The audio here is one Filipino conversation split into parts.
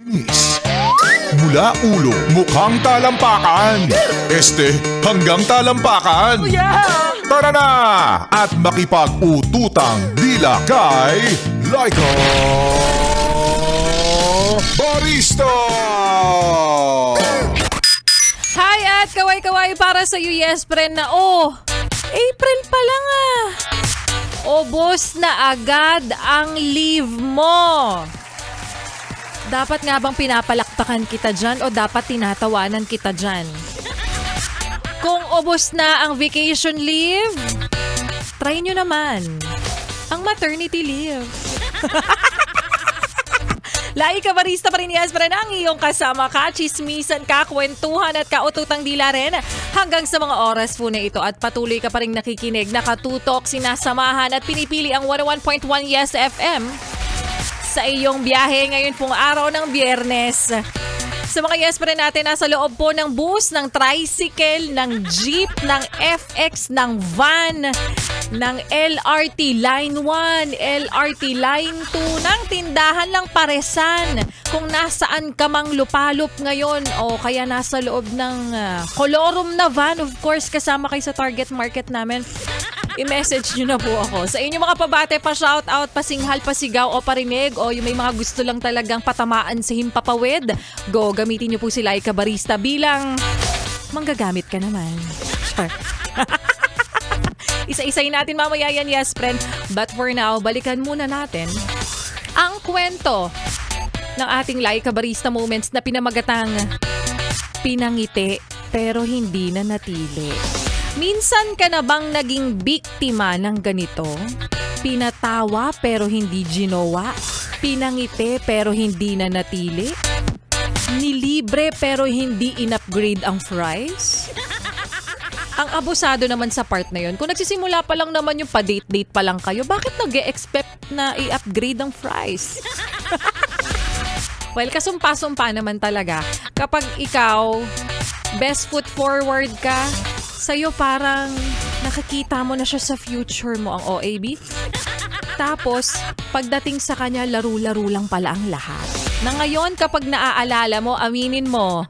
Mula ulo, mukhang talampakan. Hanggang talampakan. Tara na! At makipag-ututang dila kay Laika Barista! Hi at kaway-kaway para sa iyo, yes friend na April pa lang Ubos na agad ang leave mo. Dapat nga bang pinapalakpakan kita dyan o dapat tinatawanan kita dyan? Kung ubos na ang vacation leave, try nyo naman ang maternity leave. Laika Barista pa rin, yes, friend, ang iyong kasama ka, chismisan ka, kwentuhan at kaututang dila rin hanggang sa mga oras po na ito at patuloy ka pa rin nakikinig, nakatutok, sinasamahan at pinipili ang 101.1 Yes FM sa iyong biyahe ngayon pong araw ng Biyernes. Sa mga yes pa rin natin, nasa loob po ng bus, ng tricycle, ng jeep, ng FX, ng van, ng LRT Line 1, LRT Line 2, ng tindahan lang paresan. Kung nasaan ka mang lupalop ngayon o kaya nasa loob ng kolorum na van, of course, kasama kayo sa target market namin. I-message nyo na po ako. Sa inyong mga pabate, pa-shoutout, pasinghal, pasigaw o parinig o yung may mga gusto lang talagang patamaan sa himpapawid, go, gamitin nyo po si Laika Barista bilang manggagamit ka naman. Sure. Isa-isay natin mamaya yan, yes friend. But for now, balikan muna natin ang kwento ng ating Laika Barista moments na pinamagatang pinangiti pero hindi na natili. Minsan ka na bang naging biktima ng ganito? Pinatawa pero hindi ginawa? Pinangiti pero hindi na natili? Nilibre pero hindi in-upgrade ang fries? Ang abusado naman sa part na yun, kung nagsisimula pa lang naman yung pa-date-date pa lang kayo, bakit nag-e-expect na i-upgrade ang fries? Well, kasumpa-sumpa naman talaga. Kapag ikaw, best foot forward ka, sa'yo parang nakikita mo na siya sa future mo ang OAB. Tapos, pagdating sa kanya, laro-laro lang pala ang lahat. Na ngayon, kapag naaalala mo, aminin mo,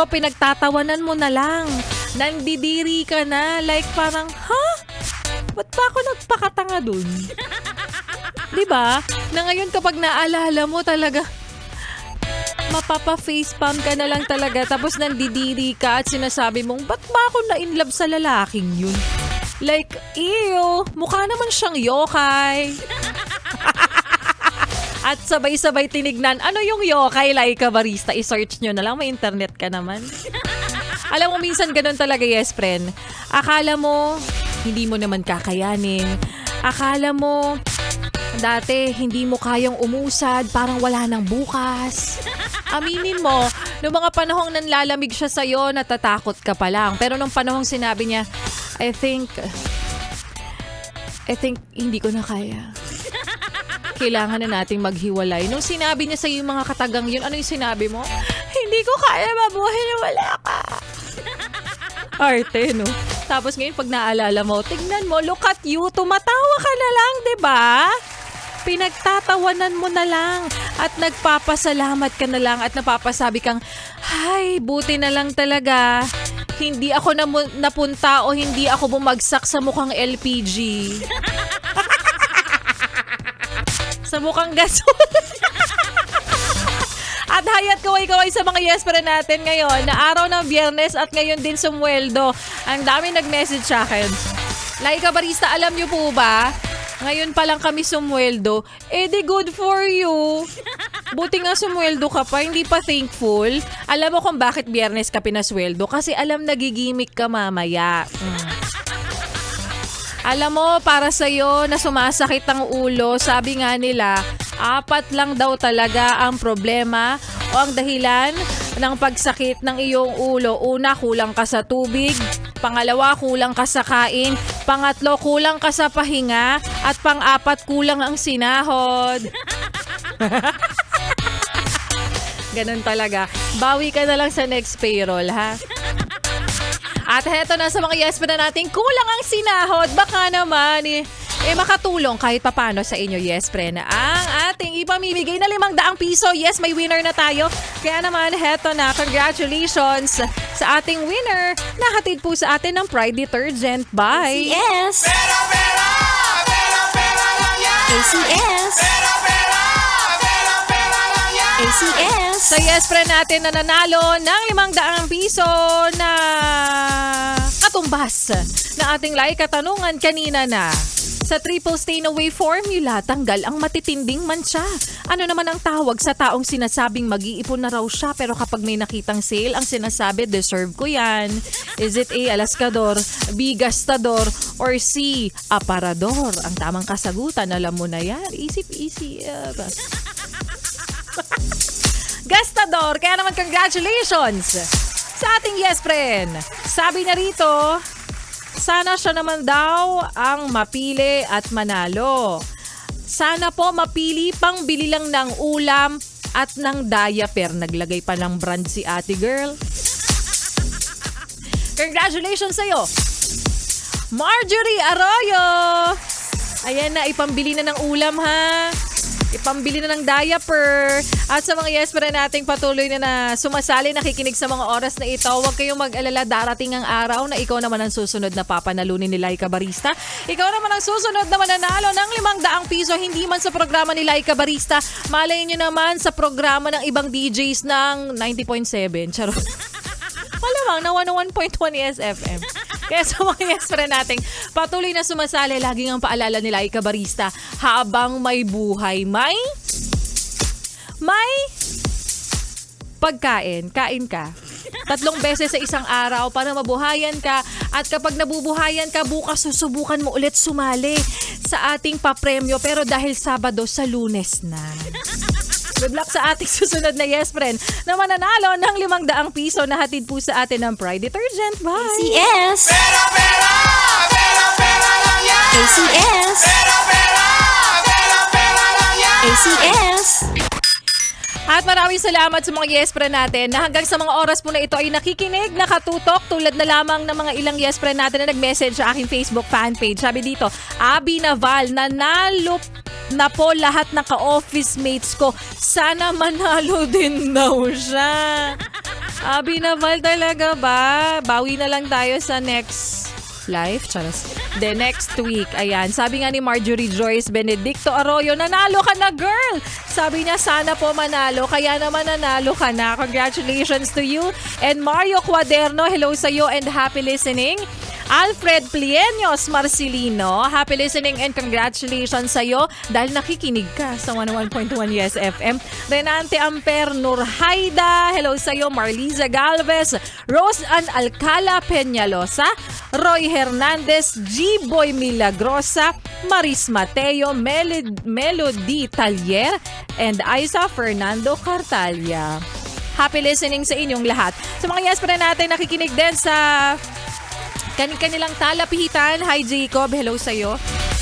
pinagtatawanan mo na lang. Nandidiri ka na, like parang, ba't ba ako nagpakatanga dun? Diba? Na ngayon, kapag naaalala mo talaga, mapapa-facepalm ka na lang talaga tapos nandidiri ka at sinasabi mong, ba't ba ako na-inlove sa lalaking yun? Like, ew, mukha naman siyang yokai. At sabay-sabay tinignan, ano yung yokai, Laika Barista? I-search nyo na lang, may internet ka naman. Alam mo, minsan ganun talaga, yes, friend. Akala mo, hindi mo naman kakayanin. Akala mo, dati hindi mo kayang umusad, parang wala nang bukas. Aminin mo, noong mga panahong nanlalamig siya sa'yo, natatakot ka pa lang. Pero nung panahong sinabi niya, I think hindi ko na kaya. Kailangan na nating maghiwalay. Nung sinabi niya sa'yo yung mga katagang yun, ano yung sinabi mo? Hindi ko kaya mabuhay na wala ka. Arte, no? Tapos ngayon pag naalala mo, tignan mo, look at you, tumatawa ka na lang, diba? Pinagtatawanan mo na lang at nagpapasalamat ka na lang at napapasabi kang, ay, buti na lang talaga. Hindi ako napunta o hindi ako bumagsak sa mukhang LPG. Sa mukhang gasol. At hayat kaway-kaway sa mga yes para natin ngayon na araw ng Biyernes at ngayon din sumweldo. Ang dami nag-message sa akin. Laika Barista, alam niyo po ba? Ngayon pa lang kami sumweldo. Di good for you. Buti nga sumweldo ka pa, hindi pa thankful. Alam mo kung bakit Biyernes ka pinasweldo? Kasi alam nagigimik ka mamaya. Alam mo, para sa'yo na sumasakit ang ulo, sabi nga nila, 4 lang daw talaga ang problema o ang dahilan ng pagsakit ng iyong ulo. Una, kulang ka sa tubig. Pangalawa, kulang ka sa kain. Pangatlo, kulang ka sa pahinga. At pang-4, kulang ang sinahod. Ganun talaga. Bawi ka na lang sa next payroll, ha? At heto na sa mga yes pa na natin, kulang ang sinahod. Baka naman makatulong kahit papano sa inyo, yes, friend, ang ating ipamimigay na 500 piso. Yes, may winner na tayo. Kaya naman, heto na, congratulations sa ating winner. Nahatid po sa atin ng Pride Detergent by ACS. ACS. ACS. sa yes friend natin na nanalo ng 500 piso na katumbas na ating like katanungan kanina na. Sa triple stain away formula, tanggal ang matitinding mancha. Ano naman ang tawag sa taong sinasabing mag-iipon na raw siya pero kapag may nakitang sale, ang sinasabi, deserve ko yan. Is it A, alaskador, B, gastador, or C, aparador? Ang tamang kasagutan, alam mo na yan. Easy. Gastador, kaya naman congratulations sa ating yes friend. Sabi na rito, sana siya naman daw ang mapili at manalo. Sana po mapili pang bili lang ng ulam at ng diaper. Naglagay pa ng brand si ate girl. Congratulations sa'yo, Marjorie Arroyo. Ayan na, ipambili na ng ulam ha. Ipambili na ng diaper. At sa mga yes para nating patuloy na sumasali, nakikinig sa mga oras na ito, huwag kayong mag-alala, darating ang araw na ikaw naman ang susunod na papanalunin ni Laika Barista. Ikaw naman ang susunod na mananalo ng 500 piso, hindi man sa programa ni Laika Barista. Malay nyo naman sa programa ng ibang DJs ng 90.7. Charot. Malamang na 101.1 SFM. Kaya sa mga yes friend nating patuloy na sumasali, laging ang paalala ni Laika Barista, habang may buhay, may pagkain, kain ka. 3 beses sa isang araw para mabuhayan ka. At kapag nabubuhayan ka, bukas susubukan mo ulit sumali sa ating papremyo. Pero dahil Sabado, sa Lunes na. Good luck sa ating susunod na yes friend na mananalo ng 500 piso na hatid po sa atin ng Pride Detergent. Bye! ACS. ACS. ACS. At maraming salamat sa mga yes friend natin na hanggang sa mga oras po na ito ay nakikinig, nakatutok, tulad na lamang ng mga ilang yes friend natin na nag-message sa aking Facebook fan page. Sabi dito, Abby Naval, nanalo na po lahat ng ka-office mates ko. Sana manalo din daw siya. Abby Naval talaga ba? Bawi na lang tayo sa next live. Charas. The next week. Ayan. Sabi nga ni Marjorie Joyce Benedicto Arroyo, nanalo ka na girl! Sabi niya, sana po manalo. Kaya naman nanalo ka na. Congratulations to you. And Mario Cuaderno, hello sa'yo and happy listening. Alfred Plieños Marcelino, happy listening and congratulations sa'yo dahil nakikinig ka sa 101.1 Yes FM. Renante Amper Nurhaida, hello sa'yo. Marliza Galvez, Rose Ann Alcala Peñalosa, Roy Hernandez, G-Boy Milagrosa, Maris Mateo, Melody Talier, and Isa Fernando Cartalia. Happy listening sa inyong lahat. Sa mga yes pa natin nakikinig din sa kanilang talapihitan. Hi Jacob, hello sa'yo.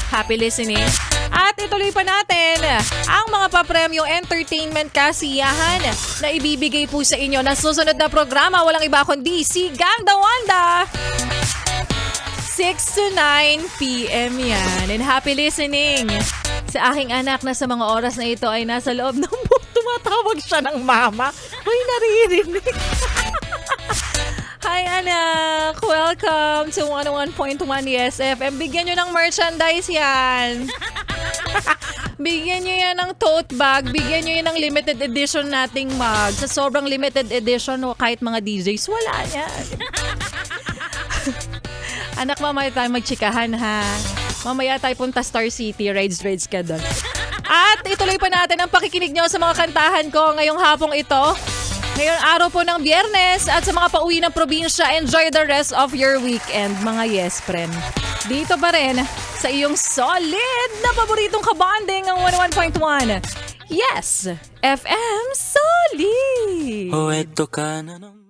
Happy listening. At ituloy pa natin ang mga papremyong entertainment kasiyahan na ibibigay po sa inyo na susunod na programa. Walang iba kundi si Gang the Wanda. 6 to 9 p.m. yan. And happy listening sa aking anak na sa mga oras na ito ay nasa loob ng book. Tumatawag siya ng mama. Ay, naririnig. Hi anak! Welcome to 101.1 Yes FM. Bigyan nyo ng merchandise yan. Bigyan nyo yan ng tote bag. Bigyan nyo yan ng limited edition nating mug. Sa sobrang limited edition, kahit mga DJs, wala yan. Anak, mamaya tayo magtsikahan ha. Mamaya tayo punta Star City. Rides ka doon. At ituloy pa natin ang pakikinig nyo sa mga kantahan ko ngayong hapong ito. Ngayong araw po ng Biyernes at sa mga pauwi ng probinsya, enjoy the rest of your weekend, mga yes friend. Dito pa rin sa iyong solid na paboritong kabanding ang 101.1 Yes FM Solid. O eto ka na naman.